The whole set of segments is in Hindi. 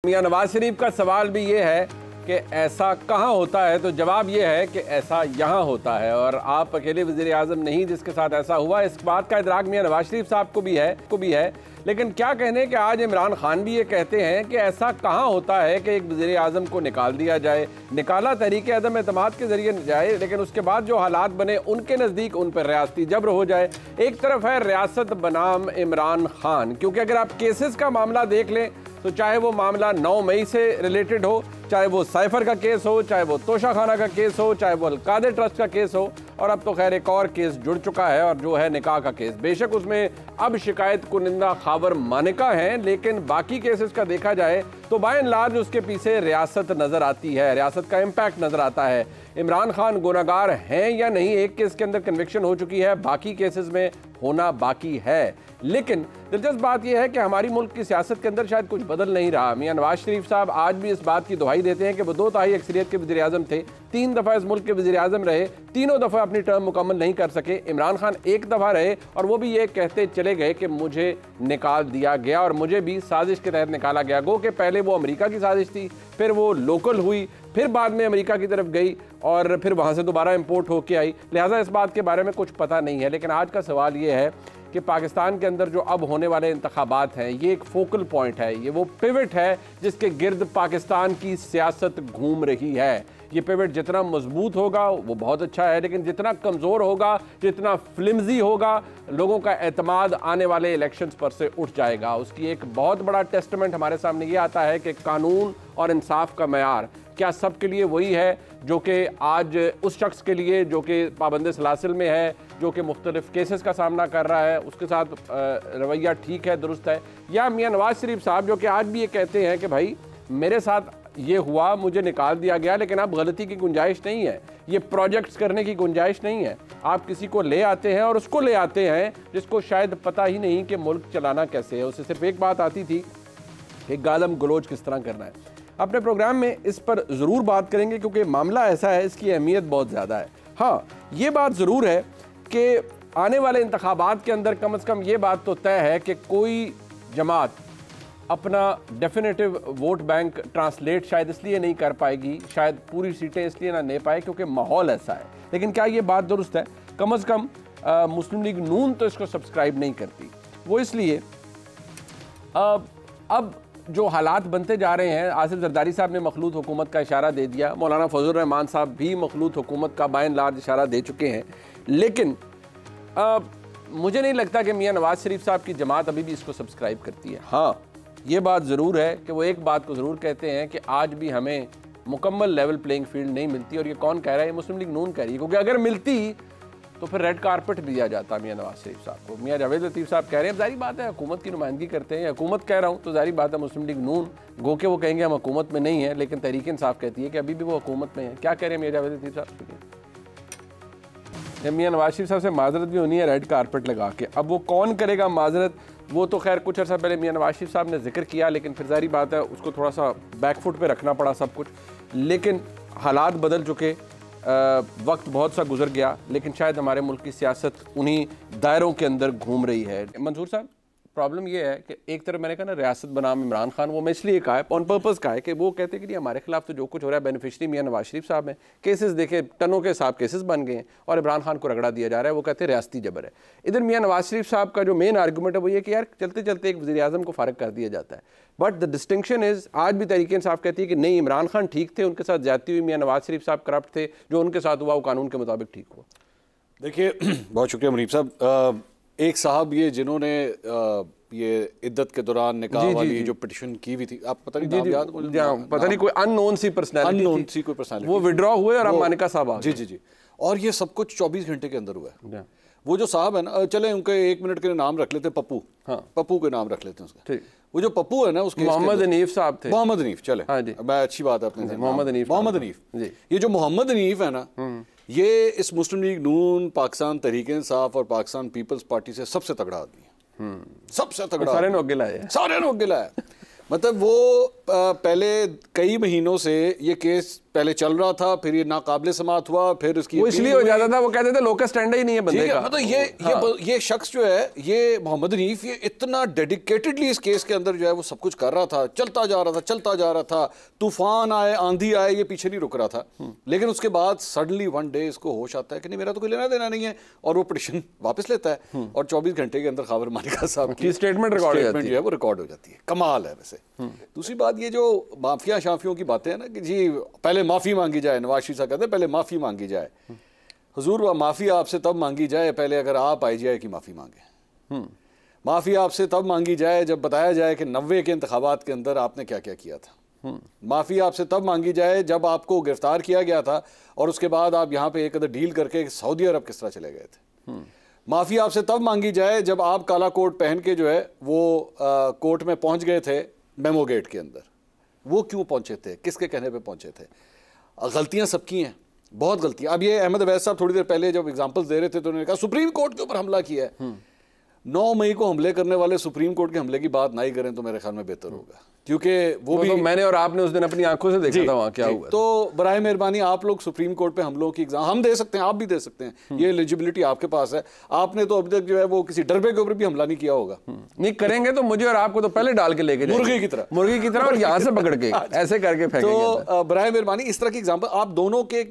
मियां नवाज शरीफ का सवाल भी ये है कि ऐसा कहाँ होता है, तो जवाब ये है कि ऐसा यहाँ होता है। और आप अकेले वज़ीर आज़म नहीं जिसके साथ ऐसा हुआ, इस बात का इदराक मियां नवाज शरीफ साहब को भी है। लेकिन क्या कहने कि आज इमरान खान भी ये कहते हैं कि ऐसा कहाँ होता है कि एक वज़ीर आज़म को निकाल दिया जाए, निकाला तहरीक अदम एतमाद के जरिए जाए, लेकिन उसके बाद जो हालात बने उनके नज़दीक उन पर रियासती जबर हो जाए। एक तरफ है रियासत बनाम इमरान खान, क्योंकि अगर आप केसेस का मामला देख लें तो चाहे वो मामला 9 मई से रिलेटेड हो, चाहे वो साइफर का केस हो, चाहे वो तोशा खाना का केस हो, चाहे वो अलकादे ट्रस्ट का केस हो, और अब तो खैर एक और केस जुड़ चुका है और जो है निकाह का केस। बेशक उसमें अब शिकायत कुनिंदा खाबर मानिका हैं, लेकिन बाकी केसेस का देखा जाए तो बाय एंड लार्ज उसके पीछे रियासत नज़र आती है, रियासत का इम्पैक्ट नज़र आता है। इमरान खान गुनाहगार हैं या नहीं, एक केस के अंदर कन्विक्शन हो चुकी है, बाकी केसेस में होना बाकी है। लेकिन दिलचस्प बात यह है कि हमारी मुल्क की सियासत के अंदर शायद कुछ बदल नहीं रहा। मियां नवाज शरीफ साहब आज भी इस बात की दुहाई देते हैं कि वो 2 तिहाई अक्सरियत के वज़ीर आज़म थे, 3 दफ़ा इस मुल्क के वज़ीर आज़म रहे, तीनों दफ़ा अपनी टर्म मुकम्मल नहीं कर सके। इमरान खान 1 दफ़ा रहे और वो भी ये कहते चले गए कि मुझे निकाल दिया गया और मुझे भी साजिश के तहत निकाला गया। गो कि पहले वो अमेरिका की साजिश थी, फिर वो लोकल हुई, फिर बाद में अमेरिका की तरफ गई और फिर वहाँ से दोबारा इम्पोर्ट होके आई। लिहाजा इस बात के बारे में कुछ पता नहीं है। लेकिन आज का सवाल ये है कि पाकिस्तान के अंदर जो अब होने वाले इंतखाबात हैं, ये एक फोकल पॉइंट है, ये वो पिवट है जिसके गिर्द पाकिस्तान की सियासत घूम रही है। ये पिवट जितना मजबूत होगा वो बहुत अच्छा है, लेकिन जितना कमज़ोर होगा, जितना फ्लिमजी होगा, लोगों का एतमाद आने वाले इलेक्शंस पर से उठ जाएगा। उसकी एक बहुत बड़ा टेस्टमेंट हमारे सामने ये आता है कि कानून और इंसाफ का मयार क्या सबके लिए वही है जो कि आज उस शख्स के लिए जो कि पाबंद सलासिल में है, जो कि मुख्तलिफ केसेस का सामना कर रहा है, उसके साथ रवैया ठीक है, दुरुस्त है, या मियां नवाज शरीफ साहब जो कि आज भी ये कहते हैं कि भाई मेरे साथ ये हुआ, मुझे निकाल दिया गया, लेकिन अब गलती की गुंजाइश नहीं है, ये प्रोजेक्ट्स करने की गुंजाइश नहीं है। आप किसी को ले आते हैं और उसको ले आते हैं जिसको शायद पता ही नहीं कि मुल्क चलाना कैसे है। उसे सिर्फ एक बात आती थी कि गालम गलोच किस तरह करना है। अपने प्रोग्राम में इस पर ज़रूर बात करेंगे क्योंकि मामला ऐसा है, इसकी अहमियत बहुत ज़्यादा है। हाँ, ये बात ज़रूर है कि आने वाले इंतखाबात के अंदर कम से कम ये बात तो तय है कि कोई जमात अपना डेफिनेटिव वोट बैंक ट्रांसलेट शायद इसलिए नहीं कर पाएगी, शायद पूरी सीटें इसलिए ना ले पाए क्योंकि माहौल ऐसा है। लेकिन क्या ये बात दुरुस्त है? कम से कम मुस्लिम लीग नून तो इसको सब्सक्राइब नहीं करती। वो इसलिए अब जो हालात बनते जा रहे हैं, आसिफ जरदारी साहब ने मखलूत हुकूमत का इशारा दे दिया, मौलाना फजल रहमान साहब भी मखलूत हुकूमत का बाय एंड लार्ज इशारा दे चुके हैं, लेकिन मुझे नहीं लगता कि मियां नवाज शरीफ साहब की जमात अभी भी इसको सब्सक्राइब करती है। हाँ, ये बात ज़रूर है कि वो एक बात को ज़रूर कहते हैं कि आज भी हमें मुकम्मल लेवल प्लेइंग फील्ड नहीं मिलती, और ये कौन कह रहा है? मुस्लिम लीग नून कह रही है, क्योंकि अगर मिलती तो फिर रेड कारपेट दिया जाता मियां नवाज शरीफ साहब को। मियां जावेद लतीफ़ साहब कह रहे हैं, जाहिर बात है हुकूमत की नुमाइंदगी करते हैं, हुकूमत कह रहा हूँ तो जाहिर बात है मुस्लिम लीग नून गो के वो कहेंगे हम हुकूमत में नहीं है, लेकिन तहरीक इंसाफ कहती है कि अभी भी वो हुकूमत में है। क्या कह रहे हैं मियां जावेद लतीफ़ साहब? मियां नवाज शरीफ साहब से माजरत भी होनी है रेड कारपेट लगा के। अब वो कौन करेगा माजरत? वो तो खैर कुछ अर्सा पहले मियां नवाज शरीफ साहब ने जिक्र किया, लेकिन फिर जाहिर बात है उसको थोड़ा सा बैकफुट पे रखना पड़ा सब कुछ। लेकिन हालात बदल चुके, वक्त बहुत सा गुजर गया, लेकिन शायद हमारे मुल्क की सियासत उन्हीं दायरों के अंदर घूम रही है। मंसूर साहब, प्रॉब्लम ये है कि एक तरफ मैंने कहा ना रियासत बनाम इमरान खान, वो मैं इसलिए कहा है ऑन पर्पज़ कहा है कि वो कहते हैं कि हमारे खिलाफ तो जो कुछ हो रहा है बेनिफिशरी मियां नवाज शरीफ साहब हैं, केसेस देखे टनों के हिसाब केसेस बन गए हैं और इमरान खान को रगड़ा दिया जा रहा है। वो कहते हैं रियासती जबर है। इधर मियां नवाज शरीफ साहब का जो मेन आर्गूमेंट है वो ये कि यार चलते चलते एक वज़ीर आज़म को फ़ारिग कर दिया जाता है। बट द डिस्टिंक्शन इज़, आज भी तहरीक इंसाफ कहती है कि नहीं, इमरान खान ठीक थे, उनके साथ ज्यादती हुई, मियां नवाज शरीफ साहब करप्ट थे, जो उनके साथ हुआ वो कानून के मुताबिक ठीक हुआ। देखिए, बहुत शुक्रिया मुनीब साहब। एक साहब ये जिन्होंने ये इद्दत के दौरान निकाह वाली जो पिटिशन की हुई थी, आप पता नहीं नाम याद? पता नहीं, कोई अननोन सी पर्सनालिटी, वो विड्रॉ हुए और अब मानिका साहब। जी। और ये सब कुछ 24 घंटे के अंदर हुआ है। वो जो साहब है ना, चले उनके 1 मिनट के नाम रख लेते हैं, पप्पू। हाँ, पप्पू के नाम रख लेते हैं उसका। वो जो पप्पू है ना, उसके मोहम्मद हनीफ साहब थे। मोहम्मद हनीफ, चले मैं अच्छी बात है अपने मोहम्मद हनीफ। ये जो मोहम्मद हनीफ है ना, ये इस मुस्लिम लीग नून, पाकिस्तान तहरीक इंसाफ और पाकिस्तान पीपल्स पार्टी से सबसे तगड़ा आदमी है। सबसे तगड़ा, सारे नोगे लाए। मतलब वो पहले कई महीनों से ये केस पहले चल रहा था, फिर ये नाकाबिले समात हुआ, फिर इसकी वो इसलिए हो जाता था, वो कहते थे लोकल स्टैंड ही नहीं है बंदे का। मतलब ये शख्स जो है, ये मोहम्मद हनीफ, ये इतना डेडिकेटेडली इस केस के अंदर जो है वो सब कुछ कर रहा था, चलता जा रहा था, तूफान आए, आंधी आए, ये पीछे नहीं रुक रहा था। लेकिन उसके बाद सडनली वन डे इसको होश आता है कि नहीं, मेरा तो कोई लेना देना नहीं है, और वो पिटीशन वापस लेता है और 24 घंटे के अंदर खबर मालिका साहब की स्टेटमेंट जो है वो रिकॉर्ड हो जाती है। कमाल है। वैसे दूसरी बात, ये जो माफिया शाफियों की बातें हैं ना कि जी पहले माफी मांगी जाए, नवाज शरीफ साहब कहते हैं पहले माफी मांगी जाए। हुजूर, माफी आपसे तब मांगी जाए पहले अगर आप IGI की माफी मांगे। माफी आपसे तब मांगी जाए जब बताया जाए कि 90 के इंतखाबात के अंदर आपने क्या क्या किया था। माफी आपसे तब मांगी जाए जब आपको गिरफ्तार किया गया था और उसके बाद आप यहाँ पे एक अदर डील करके सऊदी अरब किस तरह चले गए थे। माफी आपसे तब मांगी जाए जब आप काला कोट पहन के जो है वो कोर्ट में पहुंच गए थे मेमो गेट के अंदर। वो क्यों पहुंचे थे, किसके कहने पे पहुंचे थे? गलतियां सबकी हैं, बहुत गलतियां। अब ये अहमद अवैस साहब थोड़ी देर पहले जब एग्जांपल्स दे रहे थे तो उन्होंने कहा सुप्रीम कोर्ट के ऊपर हमला किया है। 9 मई को हमले करने वाले सुप्रीम कोर्ट के हमले की बात नहीं करें तो मेरे ख्याल में बेहतर होगा, क्योंकि वो भी तो मैंने और आपने उस दिन अपनी आंखों से देखा था वहाँ क्या हुआ। तो बराए मेहरबानी आप लोग सुप्रीम कोर्ट पे हमलों की एग्जाम हम दे सकते हैं, आप भी दे सकते हैं, ये एलिजिबिलिटी आपके पास है। आपने तो अभी तक जो है वो किसी डरबे के ऊपर भी हमला नहीं किया होगा। नहीं करेंगे तो मुझे और आपको तो पहले डाल के लेके मुर्गी की तरह और यहाँ से पकड़ के ऐसे करके फेंकेंगे। तो बराए मेहरबानी इस तरह की एग्जाम्पल, आप दोनों के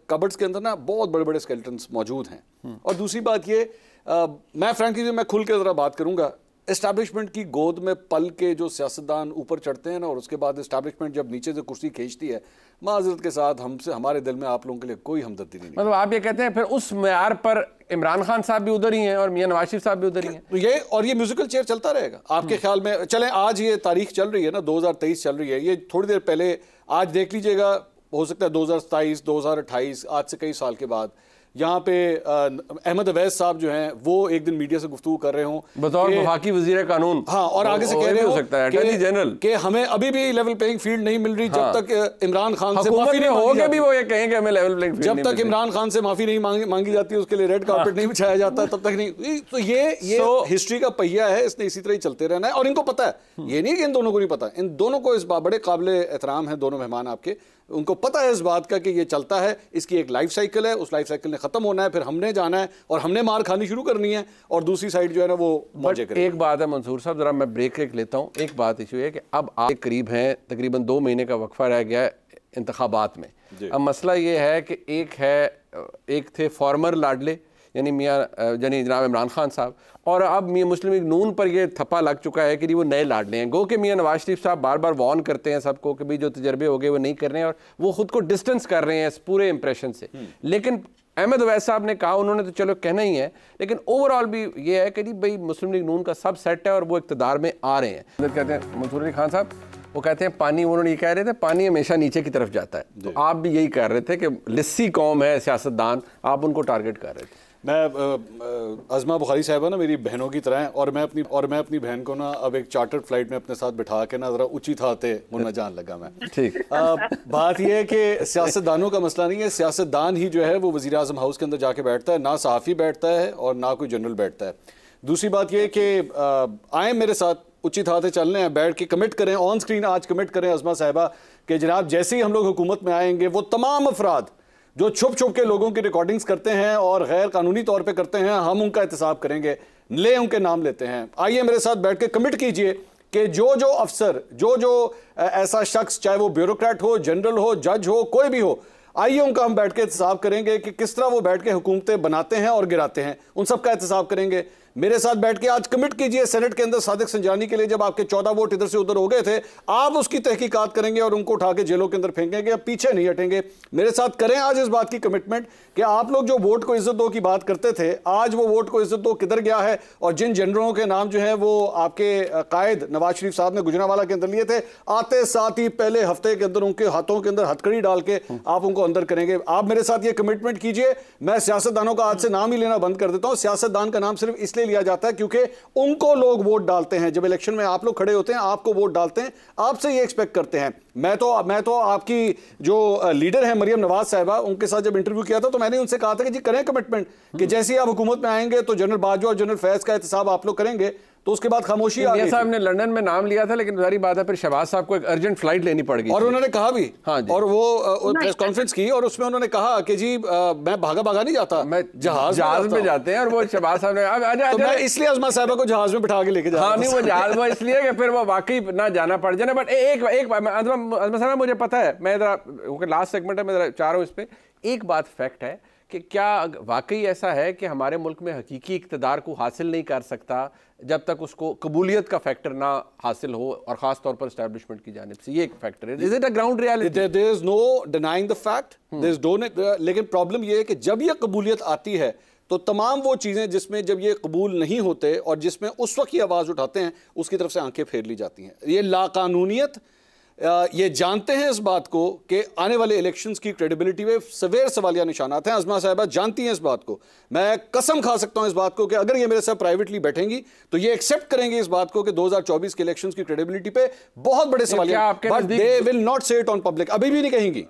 कबर्ड्स के अंदर ना बहुत बड़े बड़े स्केलेटन्स मौजूद हैं। और दूसरी बात ये, मैं फ्रैंकली मैं खुल के जरा बात करूंगा, एस्टैब्लिशमेंट की गोद में पल के जो सियासतदान ऊपर चढ़ते हैं ना और उसके बाद एस्टैब्लिशमेंट जब नीचे से कुर्सी खींचती है, माजरत के साथ हमसे हमारे दिल में आप लोगों के लिए कोई हमदर्दी नहीं। मतलब आप ये कहते हैं फिर उस मेयार पर इमरान खान साहब भी उधर ही हैं और मियां नवाज शरीफ साहब भी उधर ही हैं। तो ये म्यूजिकल चेयर चलता रहेगा आपके ख्याल में? चलें, आज ये तारीख चल रही है ना, 2023 चल रही है, ये थोड़ी देर पहले आज देख लीजिएगा, हो सकता है 2027 2028 आज से कई साल के बाद यहाँ पे अहमद अवैस साहब जो हैं वो एक दिन मीडिया से गुफ्तगू कर रहे हों बतौर वफाकी वज़ीर कानून। हाँ, और आगे से कह रहे हो सकता है अटॉर्नी जनरल कि हमें अभी भी लेवल प्लेइंग फील्ड नहीं मिल रही जब तक इमरान खान से माफी नहीं होगी, भी वो ये कहेंगे हमें लेवल प्लेइंग फील्ड जब तक इमरान खान से माफी नहीं मांगी जाती है, उसके लिए रेड कार्पेट नहीं बिछाया जाता, तब तक नहीं। तो ये हिस्ट्री का पहिया है, इसने इसी तरह ही चलते रहना है। और इनको पता है, ये नहीं कि इन दोनों को नहीं पता, इन दोनों को इस बात बड़े काबिल एहतराम है, दोनों मेहमान आपके, उनको पता है इस बात का कि ये चलता है, इसकी एक लाइफ साइकिल है, उस लाइफ साइकिल ने खत्म होना है, फिर हमने जाना है और हमने मार खानी शुरू करनी है और दूसरी साइड जो है ना वो मजे करेगी। एक बात है मंसूर साहब, जरा मैं ब्रेक लेता हूँ। एक बात इशू है कि अब आप करीब हैं, तकरीबन 2 महीने का वक्फा रह गया है इंतखाबात में। अब मसला ये है कि एक थे फॉर्मर लाडले यानी जनाब इमरान खान साहब, और अब मियां मुस्लिम लीग नून पर यह थप्पा लग चुका है कि वो नए लाडले हैं। गो कि मियां नवाज शरीफ साहब बार बार वार्न करते हैं सबको कि भाई जो तजर्बे हो गए वो नहीं कर रहे हैं और वो खुद को डिस्टेंस कर रहे हैं इस पूरे इंप्रेशन से। लेकिन अहमद अवैस साहब ने कहा, उन्होंने तो चलो कहना ही है, लेकिन ओवरऑल भी ये है कि भाई मुस्लिम लीग नून का सब सेट है और वो इक़्तिदार में आ रहे हैं। कहते हैं मंसूर अली खान साहब, वो कहते हैं पानी, उन्होंने ये कह रहे थे पानी हमेशा नीचे की तरफ जाता है, तो आप भी यही कह रहे थे कि लिस्सी कौम है सियासतदान, आप उनको टारगेट कर रहे थे। मैं अज़मा बुखारी साहिबा ना मेरी बहनों की तरह है और मैं अपनी बहन को ना अब एक चार्टर्ड फ्लाइट में अपने साथ बिठा के ना ज़रा ऊंची थाते मुन्ना जान लगा मैं। ठीक। बात यह है कि सियासतदानों का मसला नहीं है, सियासतदान ही जो है वो वज़ीर आज़म हाउस के अंदर जाके बैठता है, ना सहाफ़ी बैठता है और ना कोई जनरल बैठता है। दूसरी बात यह कि आए मेरे साथ उचित हाथे चलने हैं, बैठ के कमिट करें, ऑन स्क्रीन आज कमिट करें अज़मा साहिबा कि जनाब जैसे ही हम लोग हुकूमत में आएंगे वो तमाम अफराद जो छुप छुप के लोगों की रिकॉर्डिंग्स करते हैं और गैर कानूनी तौर पे करते हैं, हम उनका एहतसाब करेंगे, ले उनके नाम लेते हैं। आइए मेरे साथ बैठ के कमिट कीजिए कि जो अफसर जो ऐसा शख्स, चाहे वो ब्यूरोक्रेट हो, जनरल हो, जज हो, कोई भी हो, आइए उनका हम बैठ के एहतसाब करेंगे कि किस तरह वो बैठ के हुकूमतें बनाते हैं और गिराते हैं, उन सब का एहतसाब करेंगे। मेरे साथ बैठ के आज कमिट कीजिए सेनेट के अंदर सादिक संजानी के लिए जब आपके 14 वोट इधर से उधर हो गए थे, आप उसकी तहकीकात करेंगे और उनको उठा के जेलों के अंदर फेंकेंगे, अब पीछे नहीं हटेंगे। मेरे साथ करें आज इस बात की कमिटमेंट कि आप लोग जो वोट को इज्जत दो की बात करते थे, आज वो वोट को इज्जत दो किधर गया है, और जिन जनरलों के नाम जो है वो आपके कायद नवाज शरीफ साहब ने गुजरांवाला के अंदर लिए थे, आते साथ ही पहले हफ्ते के अंदर उनके हाथों के अंदर हथकड़ी डाल के आप उनको अंदर करेंगे। आप मेरे साथ ये कमिटमेंट कीजिए। मैं सियासतदानों का आज से नाम ही लेना बंद कर देता हूं। सियासतदान का नाम सिर्फ इसलिए लिया जाता है क्योंकि उनको लोग वोट डालते हैं। जब इलेक्शन में आप लोग खड़े होते हैं, आपको वोट डालते हैं, आपसे ये एक्सपेक्ट करते हैं। मैं तो आपकी जो लीडर है मरियम नवाज साहिबा, उनके साथ जब इंटरव्यू किया था तो मैंने उनसे कहा था कि जी करें कमिटमेंट कि जैसे ही आप हुकूमत में आएंगे तो जनरल बाजवा और जनरल फैज का एहतसाब आप लोग करेंगे। तो उसके बाद खामोशी आ गई। साहब ने लंदन में नाम लिया था, लेकिन सारी बात है फिर शहबाज साहब को एक अर्जेंट फ्लाइट लेनी पड़ गई और उन्होंने कहा भी, हाँ जी, और वो प्रेस कॉन्फ्रेंस की और उसमें उन्होंने कहा कि जी मैं भागा नहीं जाता, मैं जहाज में जाते हैं। और वो शहबाज साहब ने मैं इसलिए अज़मा साहिबा को जहाज में बिठा के लेके जा, नहीं वो जहाज में इसलिए कि फिर वो वाकई ना जाना पड़ जाए। बट एक अज़मा साहब मुझे पता है, मैं जरा लास्ट सेगमेंट है, मैं जरा चाह रहा हूँ इस पे। एक बात फैक्ट है कि क्या वाकई ऐसा है कि हमारे मुल्क में हकीकी इक़्तिदार को हासिल नहीं कर सकता जब तक उसको कबूलियत का फैक्टर ना हासिल हो, और ख़ास तौर पर एस्टैब्लिशमेंट की जानिब से? ये एक फैक्टर है। Is it a ground reality? There is no denying the fact, there is don't, लेकिन प्रॉब्लम ये है कि जब ये कबूलियत आती है तो तमाम वो चीज़ें जिसमें जब ये कबूल नहीं होते और जिसमें उस वक्त ये आवाज़ उठाते हैं, उसकी तरफ से आंखें फेर ली जाती हैं। ये लाकानूनियत, ये जानते हैं इस बात को कि आने वाले इलेक्शंस की क्रेडिबिलिटी में सवेर सवालिया निशानात हैं। अज़मा साहिबा जानती हैं इस बात को, मैं कसम खा सकता हूं इस बात को कि अगर ये मेरे साथ प्राइवेटली बैठेंगी तो ये एक्सेप्ट करेंगे इस बात को कि 2024 के इलेक्शंस की क्रेडिबिलिटी पे बहुत बड़े सवालिया, बट दे विल नॉट से इट ऑन पब्लिक, अभी भी नहीं कहेंगी।